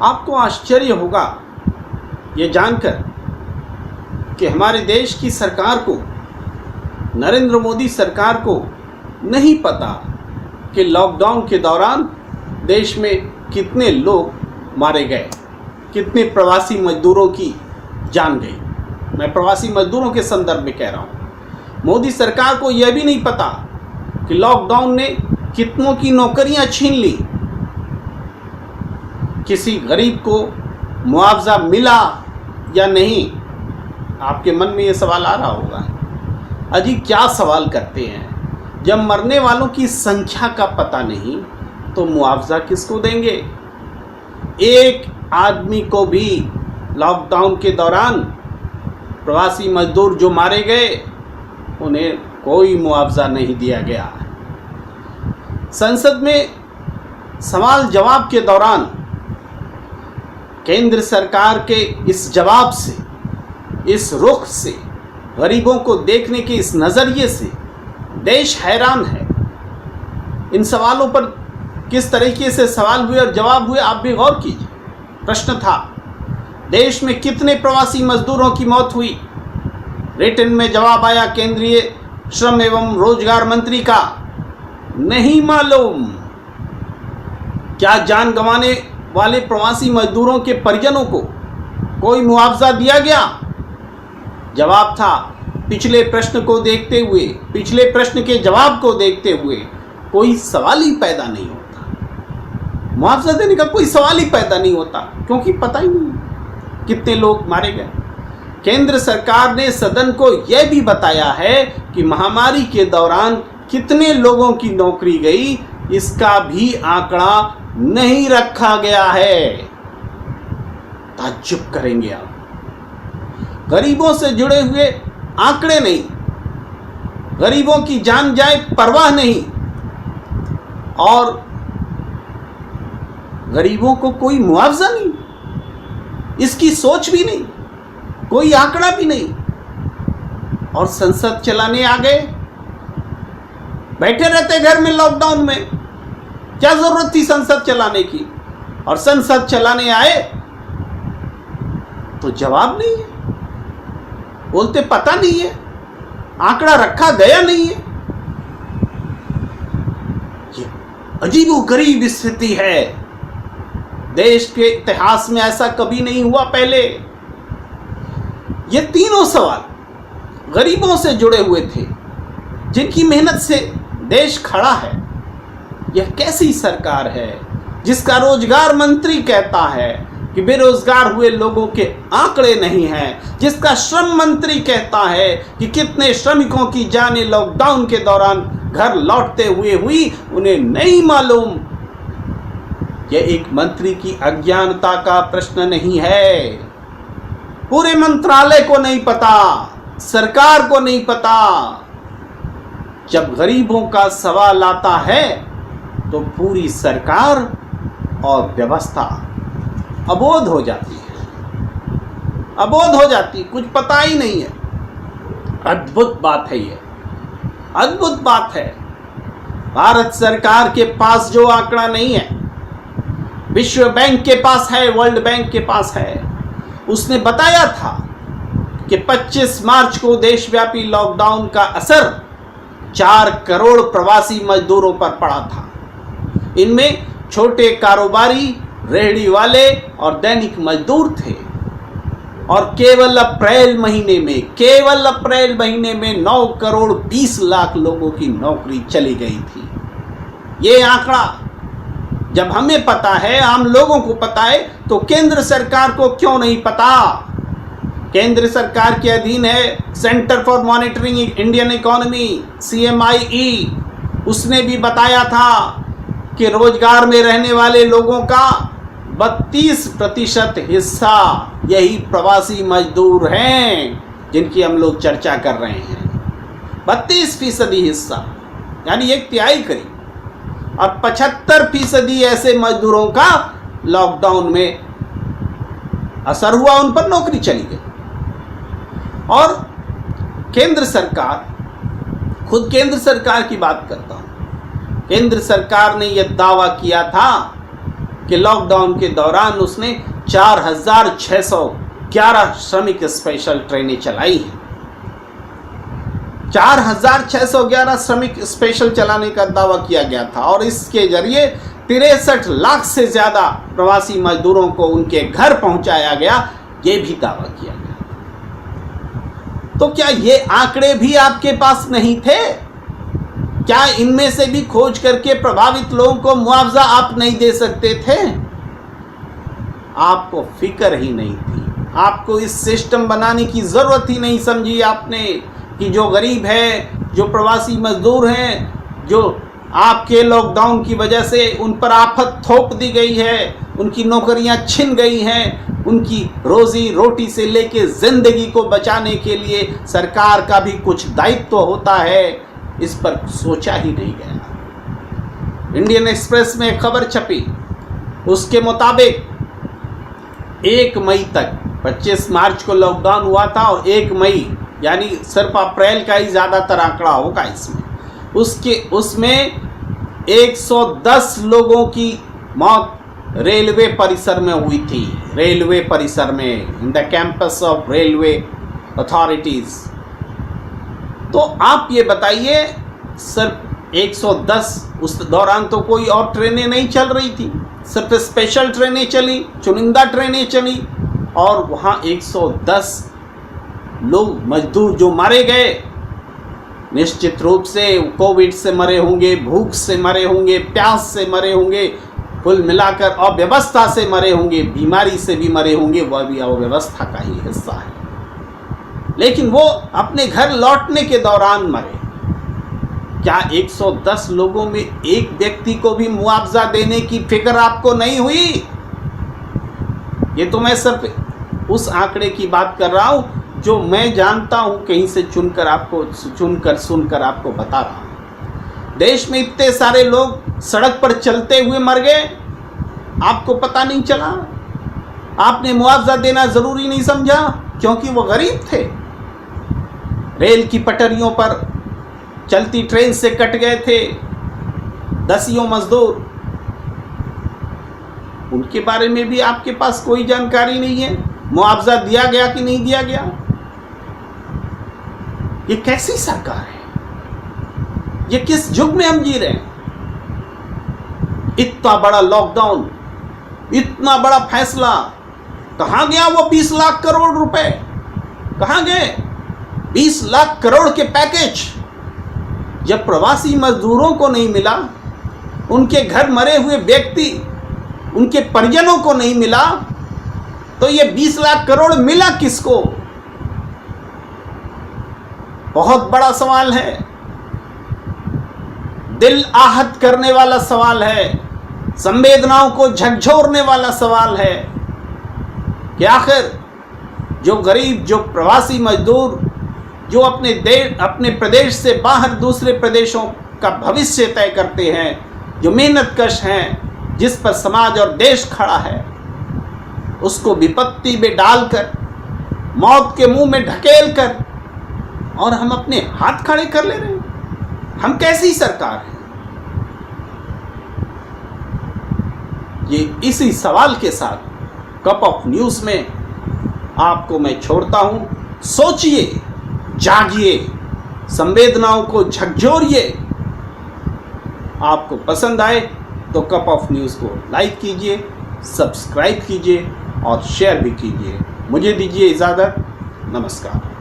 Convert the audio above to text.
आपको आश्चर्य होगा ये जानकर कि हमारे देश की सरकार को, नरेंद्र मोदी सरकार को नहीं पता कि लॉकडाउन के दौरान देश में कितने लोग मारे गए, कितने प्रवासी मजदूरों की जान गई। मैं प्रवासी मजदूरों के संदर्भ में कह रहा हूँ। मोदी सरकार को यह भी नहीं पता कि लॉकडाउन ने कितनों की नौकरियां छीन ली, किसी गरीब को मुआवजा मिला या नहीं। आपके मन में ये सवाल आ रहा होगा, अजी क्या सवाल करते हैं, जब मरने वालों की संख्या का पता नहीं तो मुआवजा किसको देंगे। एक आदमी को भी लॉकडाउन के दौरान प्रवासी मजदूर जो मारे गए उन्हें कोई मुआवजा नहीं दिया गया। संसद में सवाल जवाब के दौरान केंद्र सरकार के इस जवाब से, इस रुख से, गरीबों को देखने के इस नज़रिए से देश हैरान है। इन सवालों पर किस तरीके से सवाल हुए और जवाब हुए आप भी गौर कीजिए। प्रश्न था, देश में कितने प्रवासी मजदूरों की मौत हुई। रिटन में जवाब आया केंद्रीय श्रम एवं रोजगार मंत्री का, नहीं मालूम। क्या जान गंवाने वाले प्रवासी मजदूरों के परिजनों को कोई मुआवजा दिया गया। जवाब था, पिछले प्रश्न को देखते हुए, पिछले प्रश्न के जवाब को देखते हुए कोई सवाल ही पैदा नहीं होता। मुआवजा देने का कोई सवाल ही पैदा नहीं होता, क्योंकि पता ही नहीं कितने लोग मारे गए। केंद्र सरकार ने सदन को यह भी बताया है कि महामारी के दौरान कितने लोगों की नौकरी गई, इसका भी आंकड़ा नहीं रखा गया है। ताज्जुब करेंगे आप, गरीबों से जुड़े हुए आंकड़े नहीं, गरीबों की जान जाए परवाह नहीं, और गरीबों को कोई मुआवजा नहीं, इसकी सोच भी नहीं, कोई आंकड़ा भी नहीं, और संसद चलाने आ गए। बैठे रहते घर में लॉकडाउन में, क्या जरूरत थी संसद चलाने की। और संसद चलाने आए तो जवाब नहीं है, बोलते पता नहीं है, आंकड़ा रखा गया नहीं है। ये अजीबोगरीब स्थिति है। देश के इतिहास में ऐसा कभी नहीं हुआ पहले। ये तीनों सवाल गरीबों से जुड़े हुए थे, जिनकी मेहनत से देश खड़ा है। यह कैसी सरकार है जिसका रोजगार मंत्री कहता है कि बेरोजगार हुए लोगों के आंकड़े नहीं हैं, जिसका श्रम मंत्री कहता है कि कितने श्रमिकों की जाने लॉकडाउन के दौरान घर लौटते हुए हुई, उन्हें नहीं मालूम। यह एक मंत्री की अज्ञानता का प्रश्न नहीं है, पूरे मंत्रालय को नहीं पता, सरकार को नहीं पता। जब गरीबों का सवाल आता है तो पूरी सरकार और व्यवस्था अबोध हो जाती है, अबोध हो जाती है, कुछ पता ही नहीं है। अद्भुत बात है ये, अद्भुत बात है। भारत सरकार के पास जो आंकड़ा नहीं है, विश्व बैंक के पास है, वर्ल्ड बैंक के पास है। उसने बताया था कि 25 मार्च को देशव्यापी लॉकडाउन का असर 4 करोड़ प्रवासी मजदूरों पर पड़ा था। इनमें छोटे कारोबारी, रेहड़ी वाले और दैनिक मजदूर थे। और केवल अप्रैल महीने में 9 करोड़ 20 लाख लोगों की नौकरी चली गई थी। ये आंकड़ा जब हमें पता है, आम लोगों को पता है, तो केंद्र सरकार को क्यों नहीं पता। केंद्र सरकार के अधीन है centre for monitoring Indian economy, CMIE। उसने भी बताया था कि रोजगार में रहने वाले लोगों का 32% हिस्सा यही प्रवासी मजदूर हैं, जिनकी हम लोग चर्चा कर रहे हैं। 32% हिस्सा, यानी 1/3 करीब। और 75% ऐसे मजदूरों का लॉकडाउन में असर हुआ, उन पर नौकरी चली गई। और केंद्र सरकार, खुद केंद्र सरकार की बात करता हूं, केंद्र सरकार ने यह दावा किया था कि लॉकडाउन के दौरान उसने 4,611 श्रमिक स्पेशल ट्रेनें चलाई हैं। 4,611 श्रमिक स्पेशल चलाने का दावा किया गया था और इसके जरिए 63 लाख से ज्यादा प्रवासी मजदूरों को उनके घर पहुंचाया गया, ये भी दावा किया गया। तो क्या ये आंकड़े भी आपके पास नहीं थे? क्या इनमें से भी खोज करके प्रभावित लोगों को मुआवजा आप नहीं दे सकते थे? आपको फिक्र ही नहीं थी। आपको इस सिस्टम बनाने की जरूरत ही नहीं समझी आपने कि जो गरीब है, जो प्रवासी मजदूर हैं, जो आपके लॉकडाउन की वजह से उन पर आफत थोप दी गई है, उनकी नौकरियां छिन गई हैं, उनकी रोजी रोटी से लेके जिंदगी को बचाने के लिए सरकार का भी कुछ दायित्व होता है, इस पर सोचा ही नहीं गया। इंडियन एक्सप्रेस में खबर छपी, उसके मुताबिक 1 मई तक, 25 मार्च को लॉकडाउन हुआ था और 1 मई यानी सिर्फ अप्रैल का ही ज़्यादातर आंकड़ा होगा उसमें 110 लोगों की मौत रेलवे परिसर में हुई थी। रेलवे परिसर में, in the campus of railway authorities. तो आप ये बताइए, सिर्फ 110, उस दौरान तो कोई और ट्रेनें नहीं चल रही थी, सिर्फ स्पेशल ट्रेनें चली, चुनिंदा ट्रेनें चली और वहाँ 110 लोग मजदूर जो मारे गए, निश्चित रूप से कोविड से मरे होंगे, भूख से मरे होंगे, प्यास से मरे होंगे, कुल मिलाकर अव्यवस्था से मरे होंगे, बीमारी से भी मरे होंगे, वह भी अव्यवस्था का ही हिस्सा है। लेकिन वो अपने घर लौटने के दौरान मरे। क्या 110 लोगों में एक व्यक्ति को भी मुआवजा देने की फिक्र आपको नहीं हुई? ये तो मैं सिर्फ उस आंकड़े की बात कर रहा हूं जो मैं जानता हूं, कहीं से सुनकर आपको बता रहा हूं। देश में इतने सारे लोग सड़क पर चलते हुए मर गए, आपको पता नहीं चला? आपने मुआवजा देना जरूरी नहीं समझा क्योंकि वो गरीब थे, रेल की पटरियों पर चलती ट्रेन से कट गए थे, दसियों मजदूर, उनके बारे में भी आपके पास कोई जानकारी नहीं है। मुआवजा दिया गया कि नहीं दिया गया? ये कैसी सरकार है? ये किस युग में हम जी रहे हैं? इतना बड़ा लॉकडाउन, इतना बड़ा फैसला, कहां गया वो 20 लाख करोड़ रुपए? कहां गए 20 लाख करोड़ के पैकेज? जब प्रवासी मजदूरों को नहीं मिला, उनके घर मरे हुए व्यक्ति, उनके परिजनों को नहीं मिला, तो ये 20 लाख करोड़ मिला किसको? बहुत बड़ा सवाल है, दिल आहत करने वाला सवाल है, संवेदनाओं को झकझोरने वाला सवाल है कि आखिर जो गरीब, जो प्रवासी मजदूर, जो अपने प्रदेश से बाहर दूसरे प्रदेशों का भविष्य तय करते हैं, जो मेहनतकश हैं, जिस पर समाज और देश खड़ा है, उसको विपत्ति में डालकर, मौत के मुंह में ढकेल कर, और हम अपने हाथ खड़े कर ले रहे हैं। हम कैसी सरकार है? ये इसी सवाल के साथ कप ऑफ न्यूज़ में आपको मैं छोड़ता हूं। सोचिए, जागिए, संवेदनाओं को झकझोरिए। आपको पसंद आए तो कप ऑफ न्यूज़ को लाइक कीजिए, सब्सक्राइब कीजिए और शेयर भी कीजिए। मुझे दीजिए इजाज़त। नमस्कार।